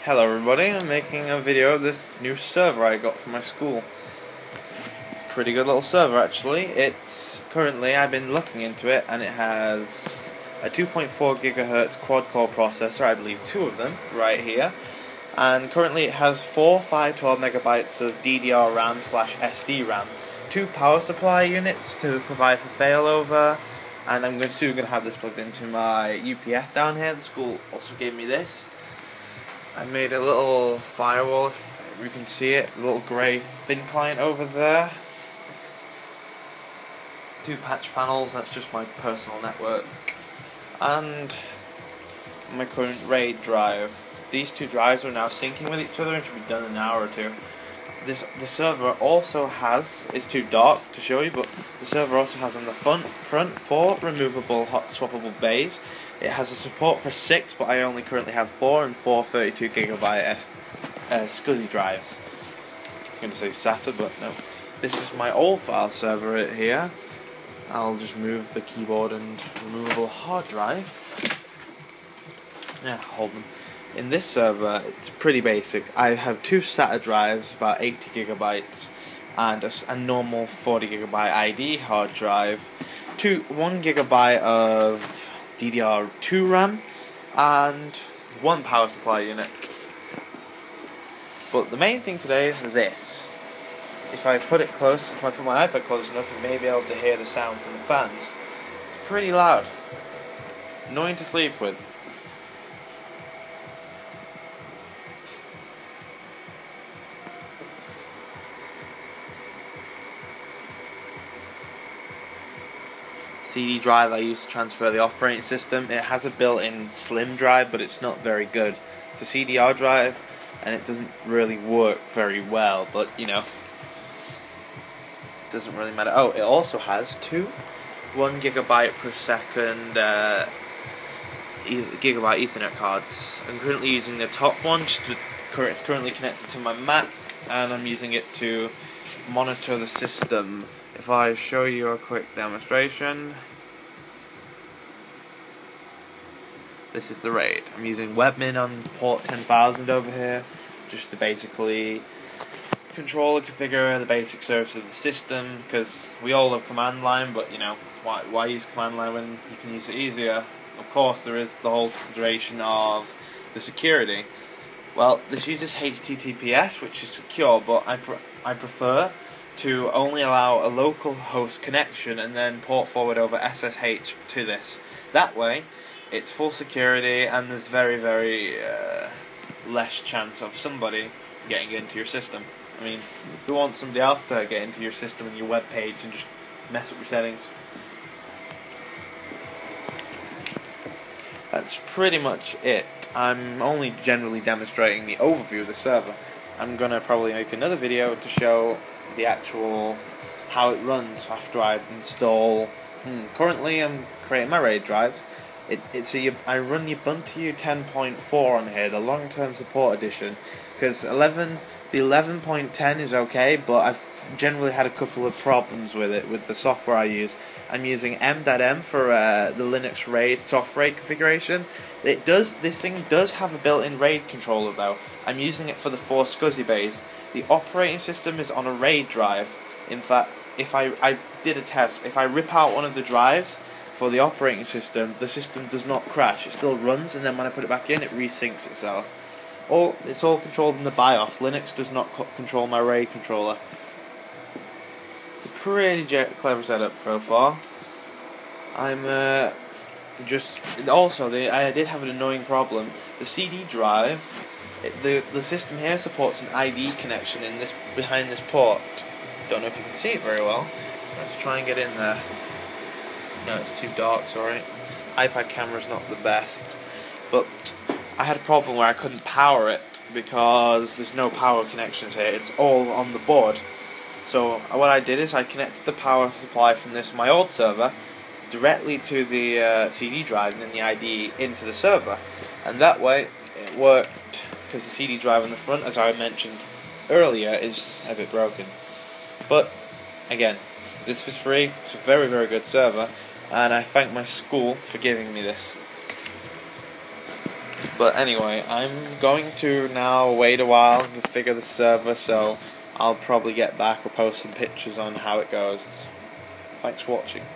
Hello everybody, I'm making a video of this new server I got from my school. Pretty good little server actually. It's currently, I've been looking into it, and it has a 2.4 GHz quad-core processor, I believe two of them, right here. And currently it has 4 512 megabytes of DDR RAM / SD RAM, 2 power supply units to provide for failover, and I'm soon going to have this plugged into my UPS down here. The school also gave me this. I made a little firewall, if you can see it, a little grey thin client over there. 2 patch panels, that's just my personal network. And my current RAID drive. These two drives are now syncing with each other and should be done in an hour or two. The server also has, it's too dark to show you, but the server also has on the front 4 removable hot swappable bays. It has a support for 6, but I only currently have 4 and 4 32GB SCSI drives. I'm going to say SATA, but no. This is my old file server right here. I'll just move the keyboard and removable hard drive. Yeah, hold them. In this server, it's pretty basic. I have 2 SATA drives, about 80GB, and a normal 40GB ID hard drive, 1GB of DDR2 RAM, and 1 power supply unit. But the main thing today is this. If I put it close, if I put my iPad close enough, you may be able to hear the sound from the fans. It's pretty loud. Annoying to sleep with. CD drive I use to transfer the operating system. It has a built-in slim drive, but it's not very good. It's a CDR drive, and it doesn't really work very well, but you know, it doesn't really matter. Oh, it also has 2 1GB per second gigabyte Ethernet cards. I'm currently using the top one, it's currently connected to my Mac, and I'm using it to monitor the system. If I show you a quick demonstration, this is the RAID. I'm using Webmin on port 10,000 over here, just to basically control and configure the basic service of the system, because we all love command line, but you know, why use command line when you can use it easier? Of course, there is the whole consideration of the security. Well, this uses HTTPS, which is secure, but I prefer to only allow a local host connection and then port forward over SSH to this. That way, it's full security, and there's very less chance of somebody getting into your system. I mean, who wants somebody else to get into your system and your web page and just mess up your settings? That's pretty much it. I'm only generally demonstrating the overview of the server. I'm gonna probably make another video to show the actual how it runs after I install. Currently, I'm creating my RAID drives. I run Ubuntu 10.4 on here, the long-term support edition, because the 11.10 is okay, but I've generally had a couple of problems with it with the software I use. I'm using m.m for the Linux RAID soft RAID configuration. This thing does have a built-in RAID controller though. I'm using it for the 4 SCSI bays. The operating system is on a RAID drive. In fact, if I did a test, if I rip out one of the drives for the operating system, the system does not crash. It still runs, and then when I put it back in, it resyncs itself. It's all controlled in the BIOS. Linux does not control my RAID controller. It's a pretty clever setup so far. I did have an annoying problem. The CD drive, the system here supports an ID connection behind this port. Don't know if you can see it very well. Let's try and get in there. No, it's too dark, sorry. iPad camera's not the best. But I had a problem where I couldn't power it because there's no power connections here. It's all on the board. So what I did is I connected the power supply from my old server directly to the CD drive and then the ID into the server. And that way it worked, because the CD drive in the front, as I mentioned earlier, is a bit broken. But again, this was free. It's a very good server, and I thank my school for giving me this. But anyway, I'm going to now wait a while to configure the server, so I'll probably get back or post some pictures on how it goes. Thanks for watching.